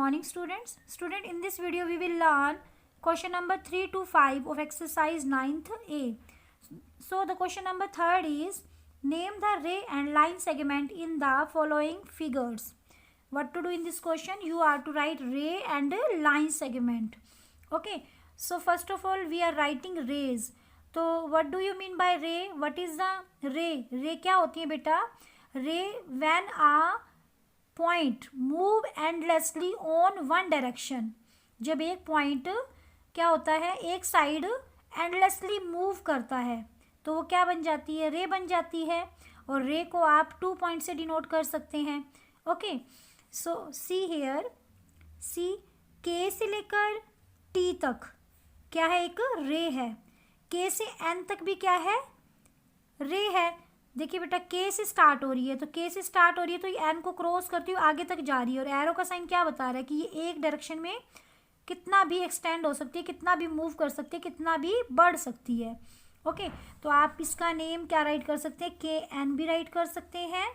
morning students. In this video we will learn question number 3 to 5 of exercise 9th A. So the question number 3rd is name the ray and line segment in the following figures. What to do in this question? You are to write ray and line segment. Okay. So first of all we are writing rays. So what do you mean by ray? What is the ray? Ray क्या होती है बेटा? Ray when a point move endlessly on one direction. जब एक point क्या होता है, एक साइड एंडलेसली मूव करता है तो वो क्या बन जाती है? रे बन जाती है. और रे को आप 2 पॉइंट से डिनोट कर सकते हैं. ओके, सो सी हियर, सी के से लेकर टी तक क्या है? एक रे है. के से एन तक भी क्या है? रे है. देखिए बेटा, के से स्टार्ट हो रही है तो के से स्टार्ट हो रही है तो ये एन को क्रॉस करती हुई आगे तक जा रही है. और एरो का साइन क्या बता रहा है कि ये एक डायरेक्शन में कितना भी एक्सटेंड हो सकती है, कितना भी मूव कर सकती है, कितना भी बढ़ सकती है. ओके, तो आप इसका नेम क्या राइट कर सकते हैं? के एन भी राइट कर सकते हैं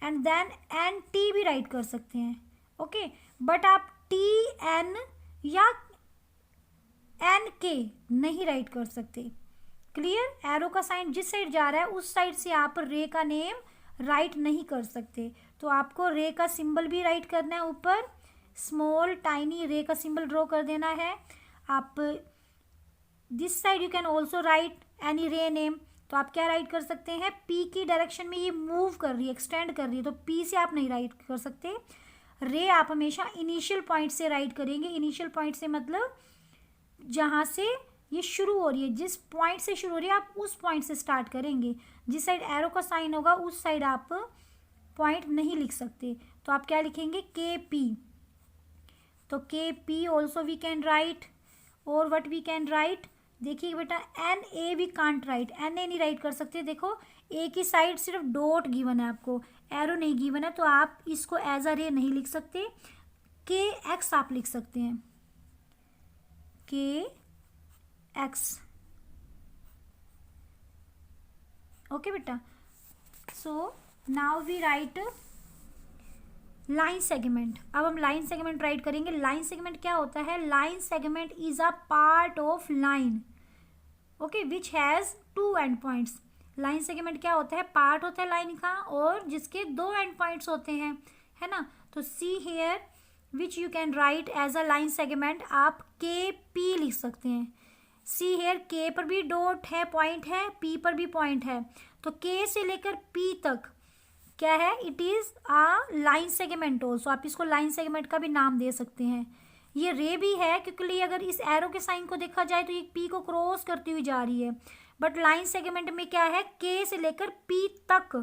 एंड देन एन टी भी राइट कर सकते हैं. ओके, बट आप टी एन या एन के नहीं राइट कर सकते. क्लियर? एरो का साइन जिस साइड जा रहा है उस साइड से आप रे का नेम राइट नहीं कर सकते. तो आपको रे का सिंबल भी राइट करना है. ऊपर स्मॉल टाइनी रे का सिंबल ड्रॉ कर देना है. आप this side you can also right any रे नेम. तो आप क्या राइट कर सकते हैं? पी की डायरेक्शन में ये मूव कर रही है, एक्सटेंड कर रही है, तो पी से आप नहीं राइट कर सकते. रे आप हमेशा इनिशियल पॉइंट से राइट करेंगे. इनिशियल पॉइंट से मतलब जहाँ से ये शुरू हो रही है, जिस पॉइंट से शुरू हो रही है आप उस पॉइंट से स्टार्ट करेंगे. जिस साइड एरो का साइन होगा उस साइड आप पॉइंट नहीं लिख सकते. तो आप क्या लिखेंगे? के पी. तो K P also we can write. और व्हाट वी कैन राइट? देखिए बेटा, N A we can't write. N A नहीं राइट कर सकते. देखो, ए की साइड सिर्फ डॉट गिवन है, आपको एरो नहीं गिवन है, तो आप इसको एज अ रे नहीं लिख सकते. के एक्स आप लिख सकते हैं. के एक्स. ओके बेटा, so now we write line segment. अब हम लाइन सेगमेंट राइट करेंगे. लाइन सेगमेंट क्या होता है? Line segment is a part of line, okay, which has 2 end points. Line segment क्या होता है? पार्ट होता है लाइन का और जिसके 2 एंड पॉइंट्स होते हैं, है ना. तो see here which you can write as a line segment. आप के पी लिख सकते हैं. सी हेयर, के पर भी डॉट है, पॉइंट है, पी पर भी पॉइंट है. तो के से लेकर पी तक क्या है? It is a line segment also. आप इसको लाइन सेगमेंट का भी नाम दे सकते हैं. ये रे भी है क्योंकि अगर इस एरो के साइन को देखा जाए तो ये पी को क्रॉस करती हुई जा रही है. बट लाइन सेगमेंट में क्या है? के से लेकर पी तक,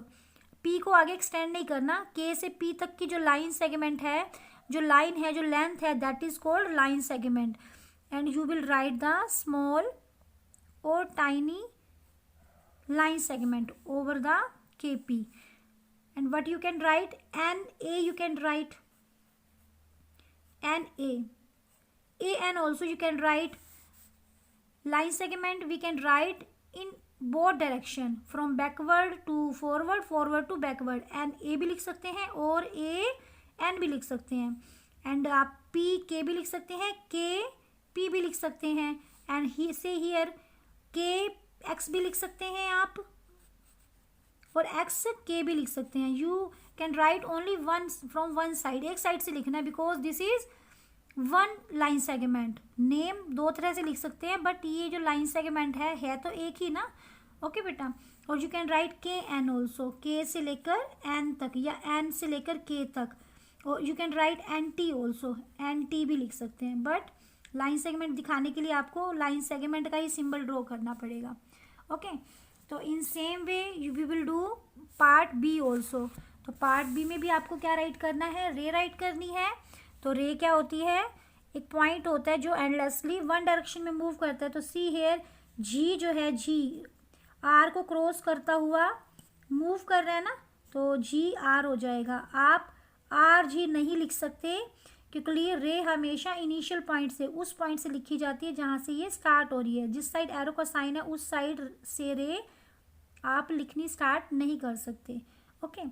पी को आगे एक्सटेंड नहीं करना. के से पी तक की जो लाइन सेगमेंट है, जो लाइन है, जो लेंथ है, that is called line segment. And you will write the small और tiny line segment over the KP. And what you can write? NA you can write. NA. AN also you can write. Line segment we can write in both direction, from backward to forward, forward to backward. NA भी लिख सकते हैं और AN भी लिख सकते हैं. And आप PK भी लिख सकते हैं, KP भी लिख सकते हैं. And he say here K x भी लिख सकते हैं आप और एक्स के भी लिख सकते हैं. You can right only one from one side. एक साइड से लिखना है because this is one line segment. Name 2 तरह से लिख सकते हैं बट ये जो लाइन सेगमेंट है तो एक ही ना. ओके बेटा, और यू कैन राइट के एन ऑल्सो. के से लेकर एन तक या एन से लेकर के तक. और you can write N T also. N T भी लिख सकते हैं बट लाइन सेगमेंट दिखाने के लिए आपको लाइन सेगमेंट का ही सिंबल ड्रॉ करना पड़ेगा. ओके, तो in same way we will do part B also. तो पार्ट बी में भी आपको क्या राइट करना है? रे राइट करनी है. तो रे क्या होती है? एक पॉइंट होता है जो एंडलेसली वन डायरेक्शन में मूव करता है. तो सी हेयर जी जो है, जी आर को क्रॉस करता हुआ मूव कर रहा है ना, तो जी आर हो जाएगा. आप आर जी नहीं लिख सकते क्योंकि रे हमेशा इनिशियल पॉइंट से, उस पॉइंट से लिखी जाती है जहाँ से ये स्टार्ट हो रही है. जिस साइड एरो का साइन है उस साइड से रे आप लिखनी स्टार्ट नहीं कर सकते. Okay,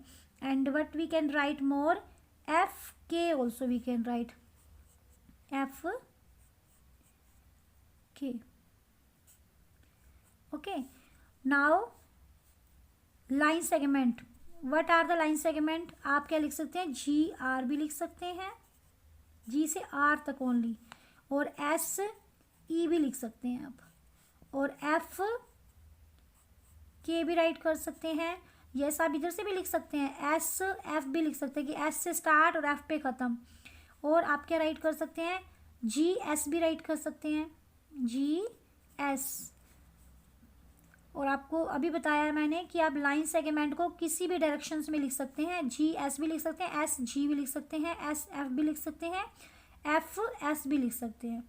and what we can write more? F K also we can write. F K. Okay. Now line segment. What are the line segment? आप क्या लिख सकते हैं? G R भी लिख सकते हैं, G से R तक ओनली, और S E भी लिख सकते हैं आप, और F K भी राइट कर सकते हैं। यस, आप इधर से भी लिख सकते हैं, S F भी लिख सकते हैं कि S से स्टार्ट और F पे ख़त्म। और आप क्या राइट कर सकते हैं? G S भी राइट कर सकते हैं, G S। और आपको अभी बताया है मैंने कि आप लाइन सेगमेंट को किसी भी डायरेक्शंस में लिख सकते हैं, G S भी लिख सकते हैं, S G भी लिख सकते हैं, S F भी लिख सकते हैं, F S भी लिख सकते हैं।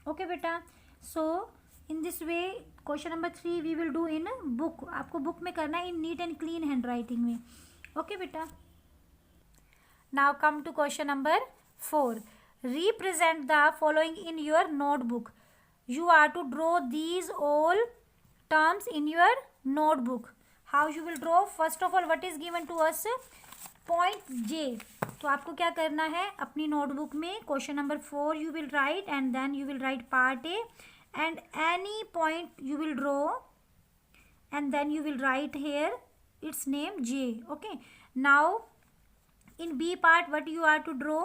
ओके बेटा, so in this way question number 3 we will do in book. आपको बुक में करना है in neat and clean handwriting में। ओके बेटा, now come to question number 4। Represent the following in your notebook. You are to draw these all terms in your notebook. How you will draw? First of all, what is given to us? Point J. तो आपको क्या करना है? अपनी notebook में question number 4 you will write and then you will write part A and any point you will draw and then you will write here its name J. Okay. Now in B part what you are to draw?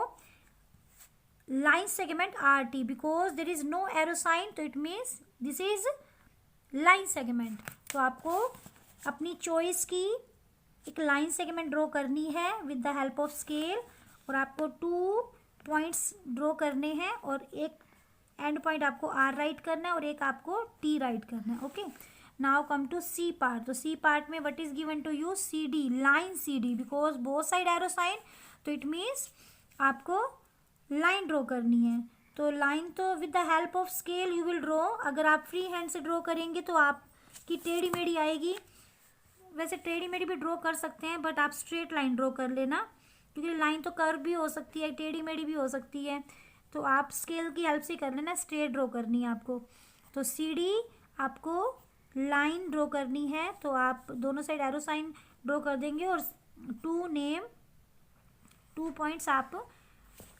Line segment RT, because there is no arrow sign, so it means this is line segment. तो आपको अपनी choice की एक line segment draw करनी है with the help of scale, और आपको 2 points draw करने हैं और एक एंड पॉइंट आपको R राइट करना है और एक आपको T राइट करना है। Okay, now come to C part. तो सी पार्ट में what is given to you? CD, line CD, because both side arrow sign, तो इट मीन्स आपको लाइन ड्रॉ करनी है। तो लाइन तो with the help of scale you will draw. अगर आप फ्री हैंड से ड्रॉ करेंगे तो आपकी टेढ़ी मेढ़ी आएगी। वैसे टेढ़ी मेढ़ी भी ड्रॉ कर सकते हैं, बट आप स्ट्रेट लाइन ड्रॉ कर लेना, क्योंकि लाइन तो कर्व भी हो सकती है, टेढ़ी मेढ़ी भी हो सकती है। तो आप स्केल की हेल्प से कर लेना, स्ट्रेट ड्रॉ करनी है आपको। तो CD आपको लाइन ड्रॉ करनी है, तो आप दोनों साइड एरो साइन ड्रॉ कर देंगे और 2 पॉइंट्स आप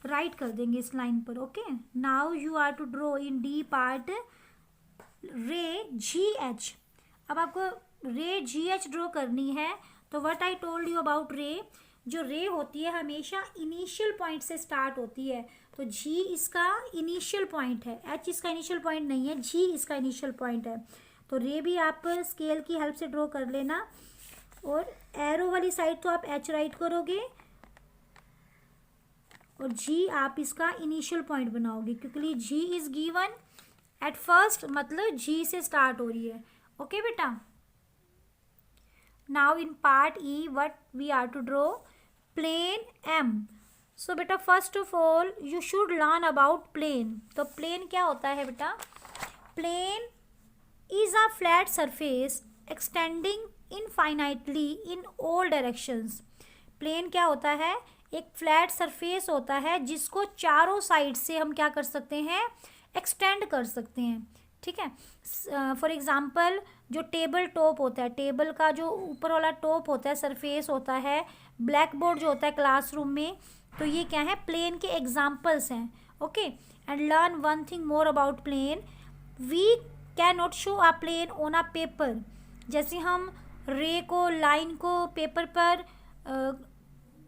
राइट कर देंगे इस लाइन पर। Okay, now you are to draw in D part ray GH। अब आपको रे GH ड्रॉ करनी है। तो what I told you about रे, जो रे होती है हमेशा इनिशियल पॉइंट से स्टार्ट होती है। तो G इसका इनिशियल पॉइंट है, H इसका इनिशियल पॉइंट नहीं है, G इसका इनिशियल पॉइंट है। तो रे भी आप स्केल की हेल्प से ड्रॉ कर लेना, और एरो वाली साइड तो आप H राइट करोगे और G आप इसका इनिशियल पॉइंट बनाओगे, क्योंकि G is given at first, मतलब G से स्टार्ट हो रही है। ओके बेटा, now in part E what we are to draw? Plane M। So बेटा first of all you should learn about plane. तो प्लेन क्या होता है बेटा? Plane is a flat surface extending infinitely in all directions. Plane क्या होता है? एक फ्लैट सरफेस होता है जिसको चारों साइड से हम क्या कर सकते हैं? एक्सटेंड कर सकते हैं। ठीक है, फॉर एग्जांपल जो टेबल टॉप होता है, टेबल का जो ऊपर वाला टॉप होता है, सरफेस होता है, ब्लैक बोर्ड जो होता है क्लासरूम में, तो ये क्या है? प्लेन के एग्जाम्पल्स हैं। Okay, and learn one thing more about plane. We can not show a plane on a paper. जैसे हम रे को, लाइन को पेपर पर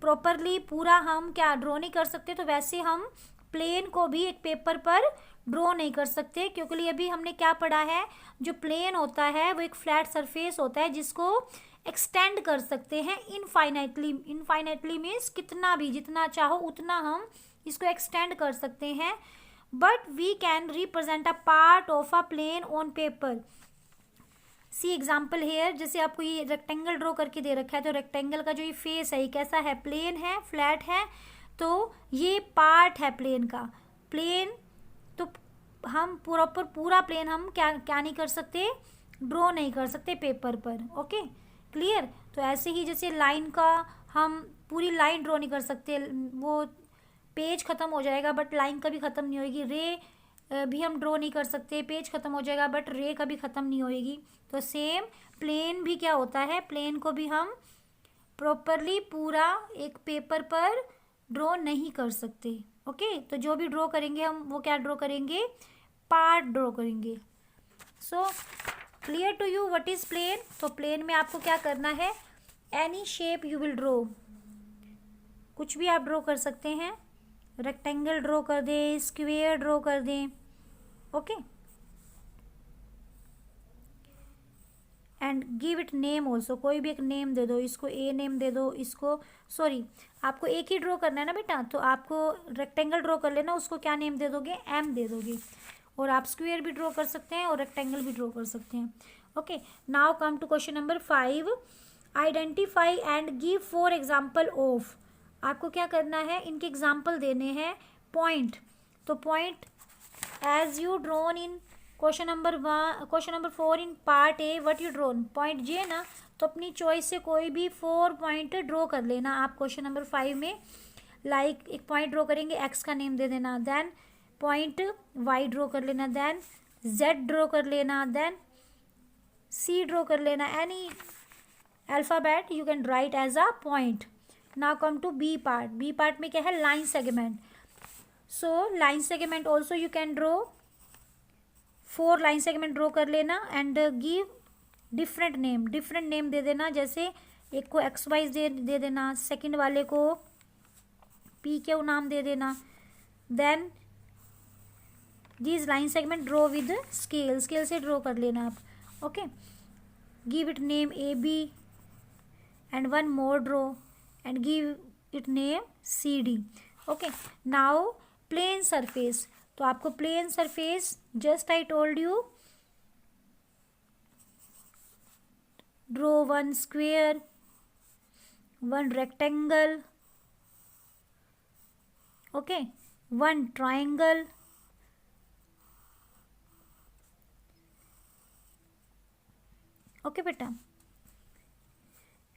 प्रॉपरली पूरा हम क्या ड्रॉ नहीं कर सकते, तो वैसे हम प्लेन को भी एक पेपर पर ड्रॉ नहीं कर सकते, क्योंकि अभी हमने क्या पढ़ा है? जो प्लेन होता है वो एक फ्लैट सरफेस होता है जिसको एक्सटेंड कर सकते हैं इनफाइनाइटली। इनफाइनाइटली मीन्स कितना भी, जितना चाहो उतना हम इसको एक्सटेंड कर सकते हैं। But we can represent a part of a plane on paper. See example here, जैसे आपको ये रेक्टेंगल ड्रॉ करके दे रखा है, तो रेक्टेंगल का जो ये फेस है ये कैसा है? प्लेन है, फ्लैट है, तो ये पार्ट है प्लेन का। प्लेन तो हम पूरा प्लेन हम क्या नहीं कर सकते? ड्रॉ नहीं कर सकते पेपर पर। Okay, clear? तो ऐसे ही जैसे लाइन का हम पूरी लाइन ड्रॉ नहीं कर सकते, वो पेज ख़त्म हो जाएगा बट लाइन कभी ख़त्म नहीं होएगी। रे भी हम ड्रॉ नहीं कर सकते, पेज ख़त्म हो जाएगा बट रे कभी ख़त्म नहीं होएगी। तो सेम प्लेन भी क्या होता है? प्लेन को भी हम प्रॉपरली पूरा एक पेपर पर ड्रॉ नहीं कर सकते। ओके, तो जो भी ड्रॉ करेंगे हम वो क्या ड्रॉ करेंगे, पार्ट ड्रॉ करेंगे. So clear to you what is plane. तो प्लेन में आपको क्या करना है, any shape you will draw, कुछ भी आप ड्रॉ कर सकते हैं. रेक्टेंगल ड्रॉ कर दें, स्क्वेयर ड्रॉ कर दें. Okay, and give it name also, कोई भी एक नेम दे दो. इसको ए नेम दे दो, इसको सॉरी आपको एक ही ड्रॉ करना है ना बेटा, तो आपको रेक्टेंगल ड्रॉ कर लेना, उसको क्या नेम दे दोगे, एम दे दोगे. और आप स्क्वेयर भी ड्रॉ कर सकते हैं और रेक्टेंगल भी ड्रॉ कर सकते हैं. Okay, now come to question number 5. Identify and give 4 example of. आपको क्या करना है, इनके एग्जाम्पल देने हैं. पॉइंट, तो point as you drawn in question number 4 in part A, what you drawn, point J ना, तो अपनी चॉइस से कोई भी 4 पॉइंट ड्रॉ कर लेना आप क्वेश्चन नंबर 5 में. लाइक एक पॉइंट ड्रॉ करेंगे, एक्स का नेम दे देना, देन पॉइंट वाई ड्रॉ कर लेना, देन जेड ड्रॉ कर लेना, देन सी ड्रॉ कर लेना. Any alphabet you can write as a point. Now come to B part. B part में क्या है, line segment. So line segment also you can draw, 4 line segment draw कर लेना and give different name दे देना. जैसे एक को एक्स वाई दे देना, सेकंड वाले को पी क्यू नाम दे देना. Then this line segment draw with scale से ड्रॉ कर लेना आप. Okay, give it name A B and one more draw and give it name C D. Okay, now plane surface. तो आपको plane surface just I told you, draw 1 square, 1 rectangle, okay, 1 triangle, okay बेटा,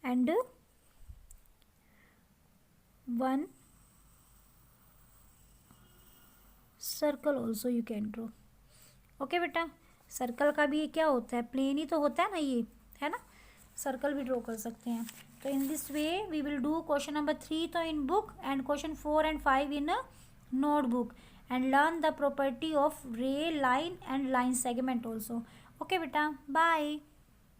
and 1 circle also you can draw. Okay बेटा, circle का भी क्या होता है, plane ही तो होता है ना, ये है ना, सर्कल भी ड्रॉ कर सकते हैं. तो in this way we will do question number 3 तो in book and question 4 and 5 in notebook and learn the property of ray, line and line segment also. Okay बेटा, बाय.